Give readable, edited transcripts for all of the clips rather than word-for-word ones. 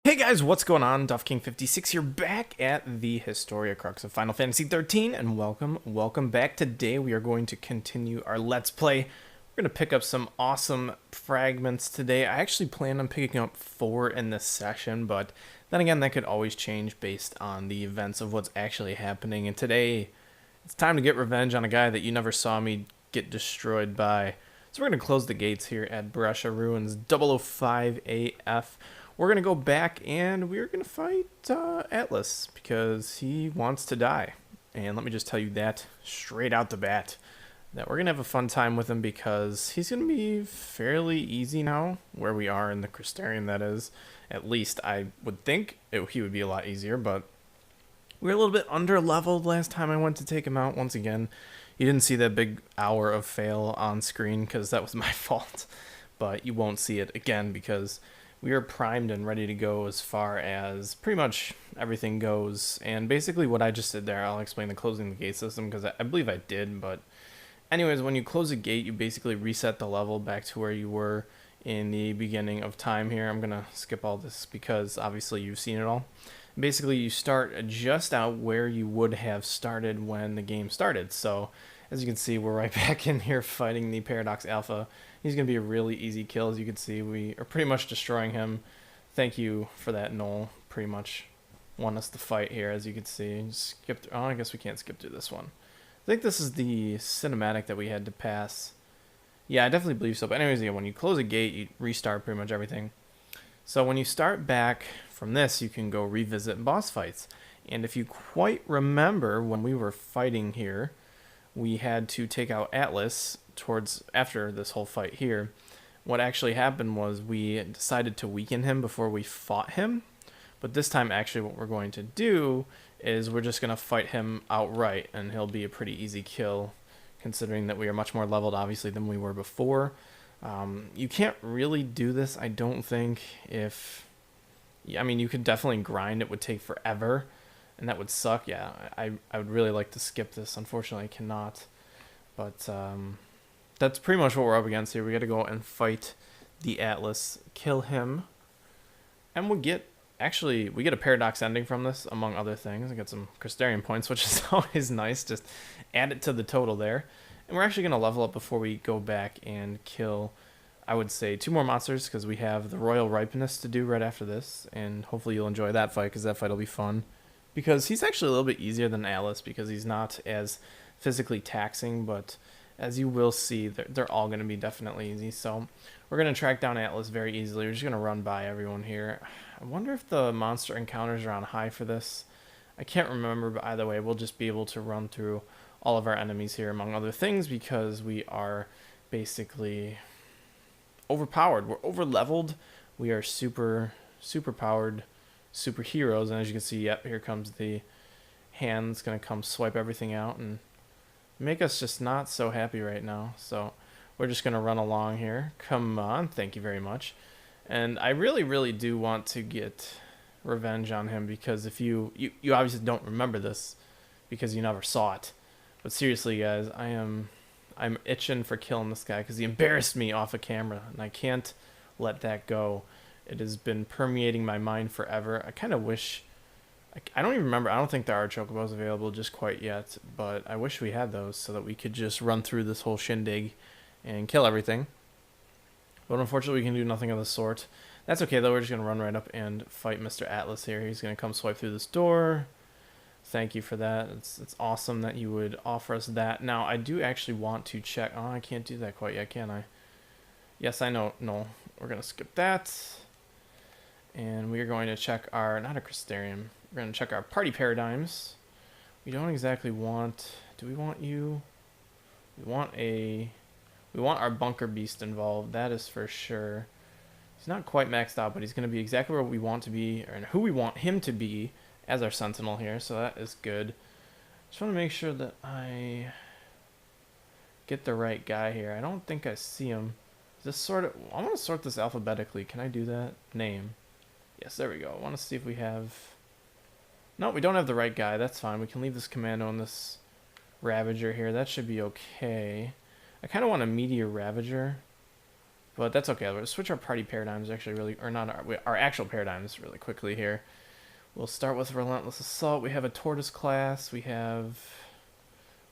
Hey guys, what's going on? DuffKing56 here, back at the Historia Crux of Final Fantasy XIII, and welcome back. Today we are going to continue our Let's Play. We're going to pick up some awesome fragments today. I actually plan on picking up 4 in this session, but then again, that could always change based on the events of what's actually happening. And today, it's time to get revenge on a guy that you never saw me get destroyed by. So we're going to close the gates here at Brescia Ruins 005 AF. We're going to go back and we're going to fight Atlas because he wants to die. And let me just tell you that straight out the bat, that we're going to have a fun time with him because he's going to be fairly easy now, where we are in the Crystarium, that is. At least I would think he would be a lot easier, but we were a little bit under-leveled last time I went to take him out. Once again, you didn't see that big hour of fail on screen because that was my fault. But you won't see it again because we are primed and ready to go as far as pretty much everything goes. And basically what I just did there, I'll explain the closing the gate system because I believe I did. But anyways, when you close a gate, you basically reset the level back to where you were in the beginning of time here. I'm going to skip all this because obviously you've seen it all. Basically, you start just out where you would have started when the game started. So as you can see, we're right back in here fighting the Paradox Alpha. He's going to be a really easy kill. As you can see, we are pretty much destroying him. Thank you for that, Noel. Pretty much won us the fight here, as you can see. Skip through, oh, I guess we can't skip through this one. I think this is the cinematic that we had to pass. Yeah, I definitely believe so. But anyways, yeah, when you close a gate, you restart pretty much everything. So when you start back from this, you can go revisit boss fights. And if you quite remember when we were fighting here, we had to take out Atlas after this whole fight here. What actually happened was we decided to weaken him before we fought him. But this time, actually, what we're going to do is we're just going to fight him outright, and he'll be a pretty easy kill, considering that we are much more leveled, obviously, than we were before. You can't really do this, I don't think, I mean, you could definitely grind. It would take forever, and that would suck. Yeah, I would really like to skip this. Unfortunately, I cannot. But that's pretty much what we're up against here. We got to go and fight the Atlas, kill him, and we get a paradox ending from this, among other things. I got some Crystarium points, which is always nice. Just add it to the total there. And we're actually going to level up before we go back and kill, I would say, 2 more monsters, because we have the Royal Ripeness to do right after this. And hopefully you'll enjoy that fight, because that fight will be fun. Because he's actually a little bit easier than Atlas, because he's not as physically taxing, but as you will see, they're all going to be definitely easy. So we're going to track down Atlas very easily. We're just going to run by everyone here. I wonder if the monster encounters are on high for this. I can't remember, but either way, we'll just be able to run through all of our enemies here, among other things, because we are basically overpowered. We're over-leveled. We are super powered superheroes, and as you can see, yep, here comes the hand's going to come swipe everything out and make us just not so happy right now. So we're just going to run along here. Come on, thank you very much. And I really do want to get revenge on him, because if you obviously don't remember this because you never saw it. But seriously, guys, I'm itching for killing this guy because he embarrassed me off of camera, and I can't let that go. It has been permeating my mind forever. I kind of wish, I don't even remember, I don't think there are chocobos available just quite yet, but I wish we had those so that we could just run through this whole shindig and kill everything. But unfortunately, we can do nothing of the sort. That's okay, though. We're just going to run right up and fight Mr. Atlas here. He's going to come swipe through this door. Thank you for that. It's awesome that you would offer us that. Now, I do actually want to check. Oh, I can't do that quite yet, can I? Yes, I know. No, we're going to skip that. And we are going to check our, not a Crystarium, we're going to check our party paradigms. We don't exactly want, do we want you? We want our bunker beast involved, that is for sure. He's not quite maxed out, but he's going to be exactly where we want to be, and who we want him to be as our sentinel here, so that is good. Just want to make sure that I get the right guy here. I don't think I see him. Is this sort of, I want to sort this alphabetically. Can I do that? Name. Yes, there we go. I want to see if we have, no, we don't have the right guy. That's fine. We can leave this commando and this Ravager here. That should be okay. I kind of want a Meteor Ravager, But that's okay. We'll switch our party paradigms actually really, or not our actual paradigms really quickly here. We'll start with Relentless Assault. We have a Tortoise class. We have...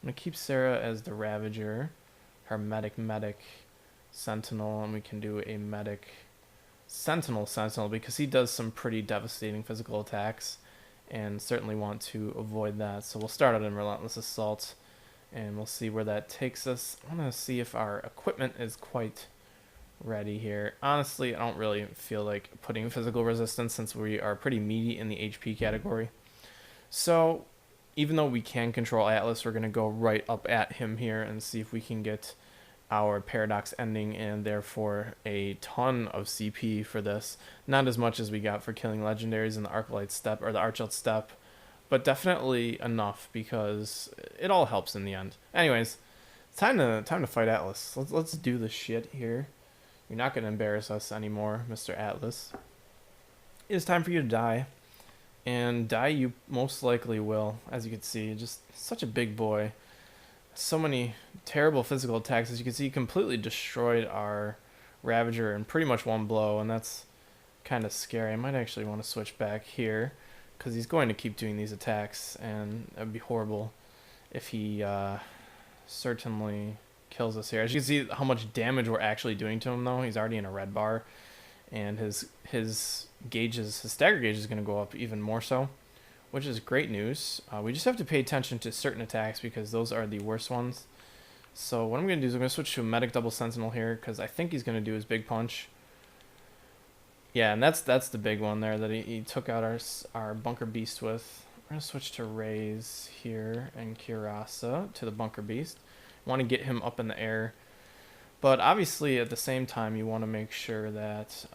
I'm going to keep Sarah as the Ravager. Her medic Sentinel. And we can do a medic Sentinel because he does some pretty devastating physical attacks. And certainly want to avoid that. So we'll start out in Relentless Assault. And we'll see where that takes us. I want to see if our equipment is quite ready here. Honestly, I don't really feel like putting physical resistance since we are pretty meaty in the HP category. So even though we can control Atlas, we're going to go right up at him here and see if we can get our Paradox ending and therefore a ton of CP for this. Not as much as we got for killing legendaries in the Arclight step or the Archelt step, but definitely enough because it all helps in the end. Anyways, it's time to fight Atlas. Let's do the shit here. You're not going to embarrass us anymore, Mr. Atlas. It is time for you to die. And die you most likely will, as you can see. Just such a big boy. So many terrible physical attacks. As you can see, he completely destroyed our Ravager in pretty much one blow. And that's kind of scary. I might actually want to switch back here, because he's going to keep doing these attacks. And it would be horrible if he certainly... kills us here. As you can see how much damage we're actually doing to him though. He's already in a red bar and his gauges, his stagger gauge is going to go up even more so, which is great news. We just have to pay attention to certain attacks because those are the worst ones. So what I'm going to do is I'm going to switch to a medic double sentinel here because I think he's going to do his big punch. Yeah, and that's the big one there that he took out our bunker beast with. We're going to switch to Raze here and Kirasa to the bunker beast. Want to get him up in the air, but obviously at the same time you want to make sure that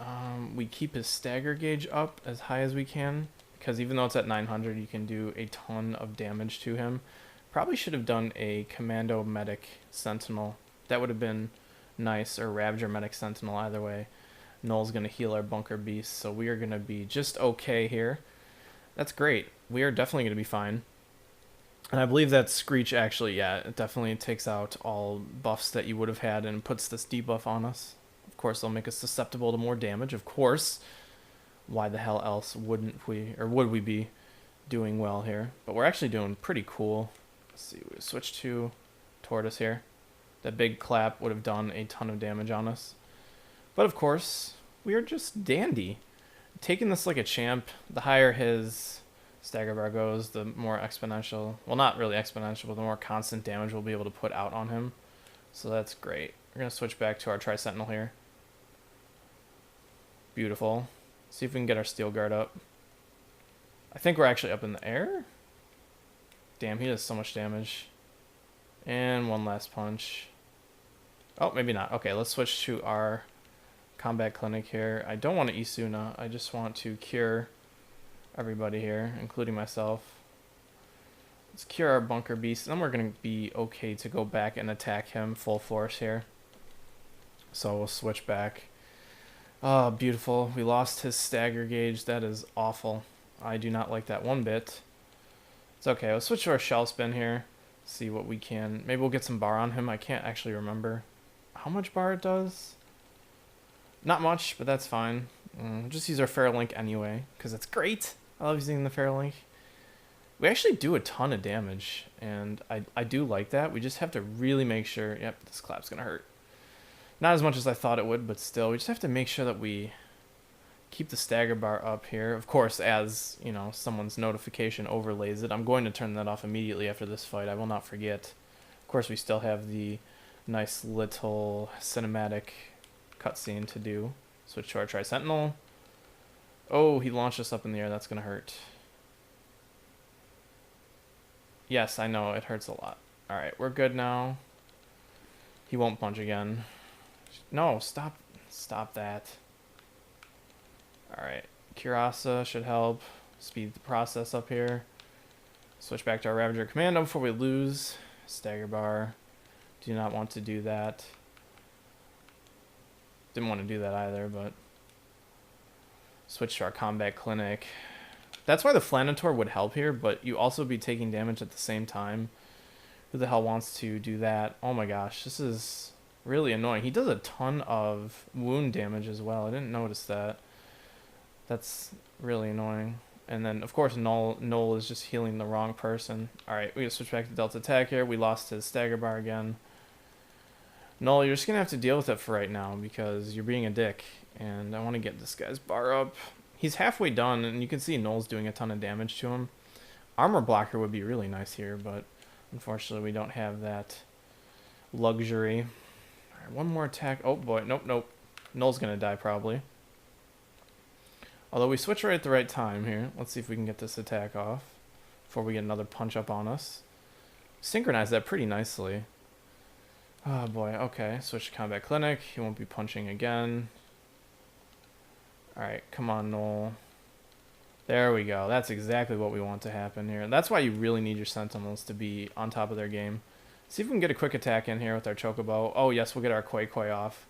we keep his stagger gauge up as high as we can, because even though it's at 900 you can do a ton of damage to him. Probably should have done a commando medic sentinel. That would have been nice, or Ravager medic sentinel. Either way, Null's going to heal our bunker beast, so we are going to be just okay here. That's great. We are definitely going to be fine. And I believe that Screech actually, yeah, it definitely takes out all buffs that you would have had and puts this debuff on us. Of course, they'll make us susceptible to more damage, of course. Why the hell else wouldn't we, or would we be doing well here? But we're actually doing pretty cool. Let's see, we switch to Tortoise here. That big clap would have done a ton of damage on us. But of course, we are just dandy. Taking this like a champ, the higher his stagger bar goes, the more exponential, well, not really exponential, but the more constant damage we'll be able to put out on him. So that's great. We're going to switch back to our Tri-Sentinel here. Beautiful. See if we can get our Steel Guard up. I think we're actually up in the air. Damn, he does so much damage. And one last punch. Oh, maybe not. Okay, let's switch to our Combat Clinic here. I don't want to Isuna. I just want to cure everybody here, including myself. Let's cure our bunker beast, and then we're going to be okay to go back and attack him full force here. So we'll switch back. Oh, beautiful. We lost his stagger gauge. That is awful. I do not like that one bit. It's okay. Let's switch to our shell spin here. See what we can. Maybe we'll get some bar on him. I can't actually remember how much bar it does. Not much, but that's fine. Just use our Feralink anyway, because it's great. I love using the Feralink. We actually do a ton of damage, and I do like that. We just have to really make sure... Yep, this clap's going to hurt. Not as much as I thought it would, but still, we just have to make sure that we keep the stagger bar up here. Of course, as, you know, someone's notification overlays it. I'm going to turn that off immediately after this fight. I will not forget. Of course, we still have the nice little cinematic cutscene to do. Switch to our Tri-Sentinel. Oh, he launched us up in the air. That's going to hurt. Yes, I know. It hurts a lot. Alright, we're good now. He won't punch again. No, stop. Stop that. Alright. Kirasa should help speed the process up here. Switch back to our Ravager Commando before we lose. Stagger bar. Do not want to do that. Didn't want to do that either, but... Switch to our Combat Clinic. That's why the Flanator would help here, but you also be taking damage at the same time. Who the hell wants to do that? Oh my gosh, this is Really annoying. He does a ton of wound damage as well. I didn't notice that. That's really annoying. And then, of course, Noel is just healing the wrong person. Alright, we gotta switch back to Delta attack here. We lost his stagger bar again. Noel, you're just gonna have to deal with it for right now because you're being a dick. And I want to get this guy's bar up. He's halfway done, and you can see Noel's doing a ton of damage to him. Armor blocker would be really nice here, but unfortunately we don't have that luxury. Alright, one more attack. Oh boy, nope. Noel's gonna die probably. Although we switch right at the right time here. Let's see if we can get this attack off before we get another punch up on us. Synchronize that pretty nicely. Oh boy, okay. Switch to Combat Clinic. He won't be punching again. Alright, come on, Noel. There we go. That's exactly what we want to happen here. That's why you really need your Sentinels to be on top of their game. See if we can get a quick attack in here with our Chocobo. Oh, yes, we'll get our Koi off.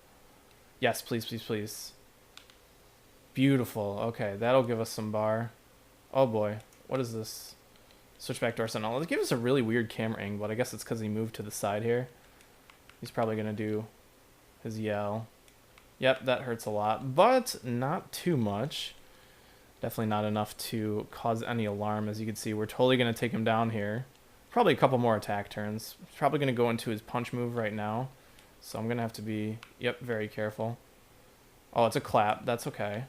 Yes, please, please, please. Beautiful. Okay, that'll give us some bar. Oh boy, what is this? Switch back to our Sentinel. It gives us a really weird camera angle, but I guess it's because he moved to the side here. He's probably going to do his yell. Yep, that hurts a lot, but not too much. Definitely not enough to cause any alarm. As you can see, we're totally going to take him down here. Probably a couple more attack turns. He's probably going to go into his punch move right now. So I'm going to have to be, very careful. Oh, it's a clap. That's okay.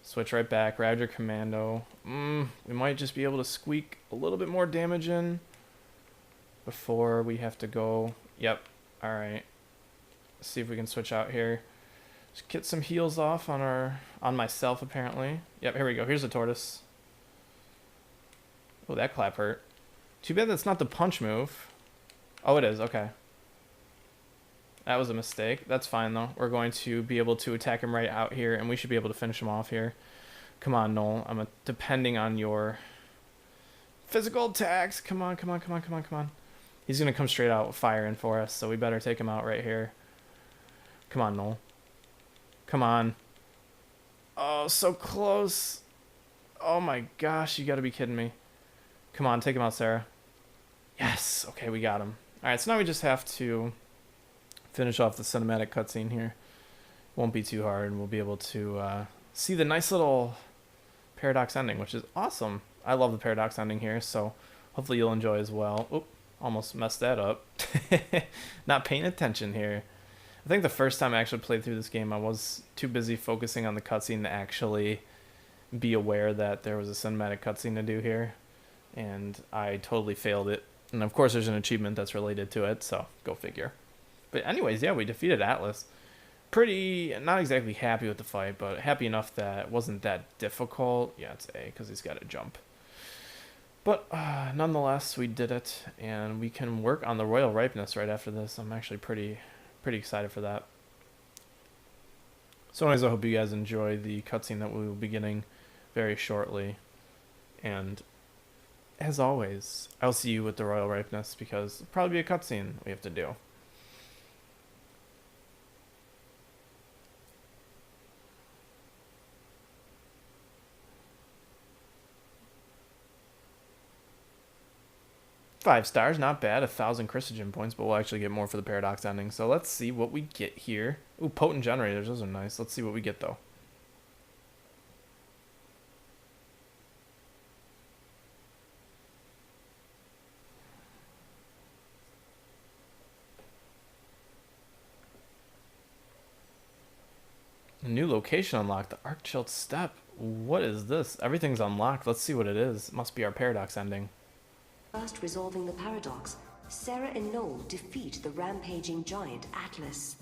Switch right back. Ravager Commando. We might just be able to squeak a little bit more damage in before we have to go. Yep. All right. Let's see if we can switch out here. Just get some heals off on myself, apparently. Yep, here we go. Here's the tortoise. Oh, that clap hurt. Too bad that's not the punch move. Oh, it is. Okay. That was a mistake. That's fine, though. We're going to be able to attack him right out here, and we should be able to finish him off here. Come on, Noel. I'm depending on your physical attacks. Come on. He's going to come straight out firing for us, so we better take him out right here. Come on, Noel. Come on. Oh, so close. Oh my gosh, you gotta be kidding me. Come on, take him out, Sarah. Yes, okay, we got him. Alright, so now we just have to finish off the cinematic cutscene here. Won't be too hard, and we'll be able to see the nice little paradox ending, which is awesome. I love the paradox ending here, so hopefully you'll enjoy as well. Oop, almost messed that up. Not paying attention here. I think the first time I actually played through this game, I was too busy focusing on the cutscene to actually be aware that there was a cinematic cutscene to do here, and I totally failed it. And of course, there's an achievement that's related to it, so go figure. But anyways, yeah, we defeated Atlas. Pretty, not exactly happy with the fight, but happy enough that it wasn't that difficult. Yeah, it's A, because he's got to jump. But nonetheless, we did it, and we can work on the Royal Ripeness right after this. I'm actually pretty excited for that. So anyways, I hope you guys enjoy the cutscene that we will be getting very shortly. And as always, I'll see you with the Royal Ripeness because it'll probably be a cutscene we have to do. Five stars, not bad. 1,000 Chrysogen points, but we'll actually get more for the paradox ending. So let's see what we get here. Ooh, potent generators. Those are nice. Let's see what we get, though. A new location unlocked. The Archchild Step. What is this? Everything's unlocked. Let's see what it is. It must be our paradox ending. First resolving the paradox, Sarah and Noel defeat the rampaging giant Atlas.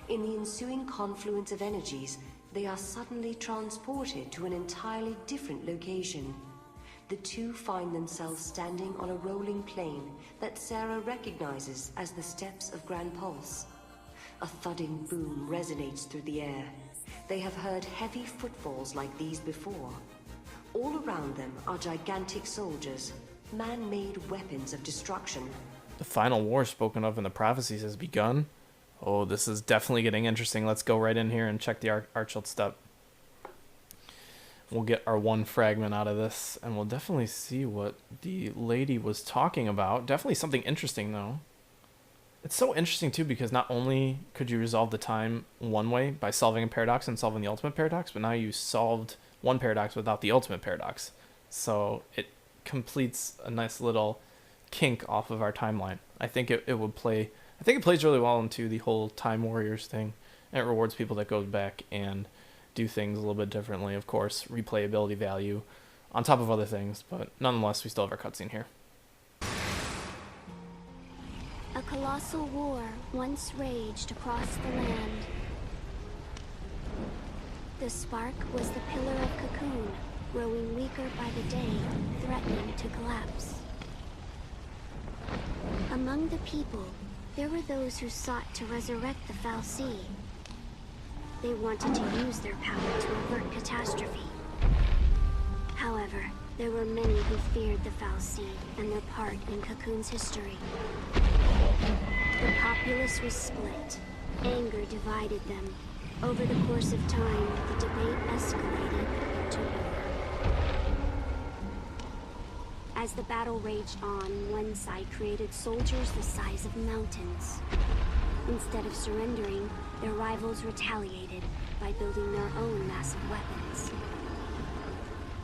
In the ensuing confluence of energies, they are suddenly transported to an entirely different location. The two find themselves standing on a rolling plain that Sarah recognizes as the steps of Grand Pulse. A thudding boom resonates through the air. They have heard heavy footfalls like these before. All around them are gigantic soldiers, man-made weapons of destruction. The final war spoken of in the prophecies has begun. Oh, this is definitely getting interesting. Let's go right in here and check the Archchild Step. We'll get our one fragment out of this, and we'll definitely see what the lady was talking about. Definitely something interesting, though. It's so interesting too because not only could you resolve the time one way by solving a paradox and solving the ultimate paradox, but now you solved one paradox without the ultimate paradox. So it completes a nice little kink off of our timeline. I think it would play. I think it plays really well into the whole Time Warriors thing, and it rewards people that go back and do things a little bit differently. Of course, replayability value on top of other things, but nonetheless, we still have our cutscene here. A colossal war once raged across the land. The spark was the pillar of Cocoon, growing weaker by the day, threatening to collapse. Among the people, there were those who sought to resurrect the Fal'Cie. They wanted to use their power to avert catastrophe. However, there were many who feared the Fal'Cie and their part in Cocoon's history. The populace was split. Anger divided them. Over the course of time, the debate escalated to war. As the battle raged on, one side created soldiers the size of mountains. Instead of surrendering, their rivals retaliated by building their own massive weapons.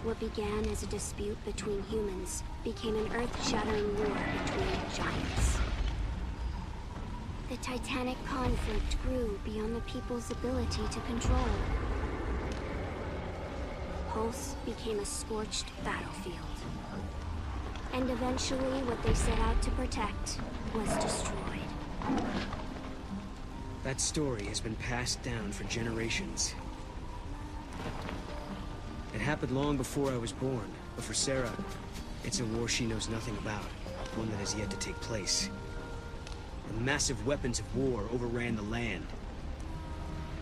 What began as a dispute between humans became an earth-shattering war between giants. The titanic conflict grew beyond the people's ability to control. Pulse became a scorched battlefield. And eventually, what they set out to protect was destroyed. That story has been passed down for generations. It happened long before I was born, but for Sarah, it's a war she knows nothing about, one that has yet to take place. The massive weapons of war overran the land.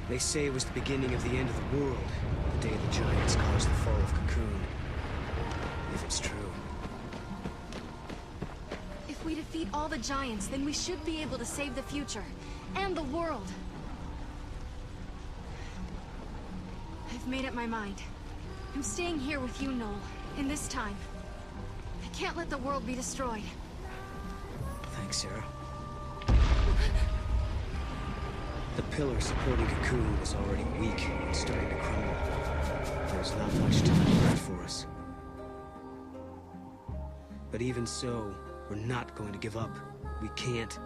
They say it was the beginning of the end of the world, the day the giants caused the fall of Cocoon. If it's true. If we defeat all the giants, then we should be able to save the future, and the world. I've made up my mind. I'm staying here with you, Noel, in this time. I can't let the world be destroyed. Thanks, Sarah. The pillar supporting Cocoon was already weak and starting to crumble. There's not much time left for us. But even so, we're not going to give up. We can't.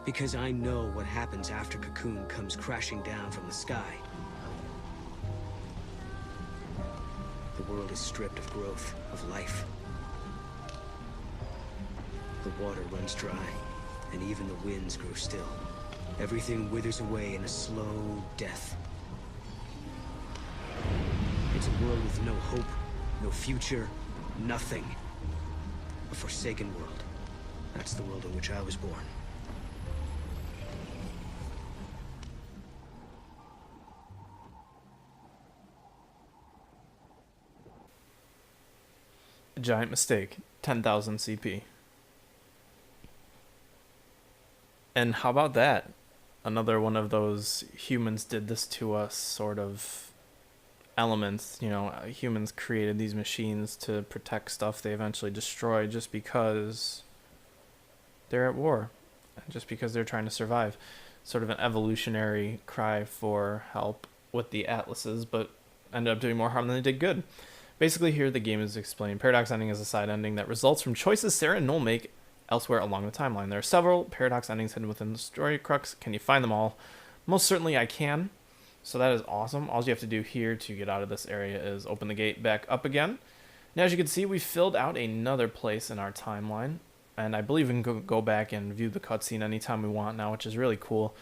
Because I know what happens after Cocoon comes crashing down from the sky. The world is stripped of growth, of life. The water runs dry, and even the winds grow still. Everything withers away in a slow death. It's a world with no hope, no future, nothing. A forsaken world. That's the world in which I was born. A giant mistake, 10,000 CP. And how about that? Another one of those humans did this to us sort of elements. You know, humans created these machines to protect stuff they eventually destroy just because they're at war. Just because they're trying to survive. Sort of an evolutionary cry for help with the Atlases, but ended up doing more harm than they did good. Basically, here the game is explained. Paradox ending is a side ending that results from choices Sarah and Noel make elsewhere along the timeline. There are several paradox endings hidden within the story crux. Can you find them all? Most certainly I can. So that is awesome. All you have to do here to get out of this area is open the gate back up again. Now, as you can see, we filled out another place in our timeline. And I believe we can go back and view the cutscene anytime we want now, which is really cool.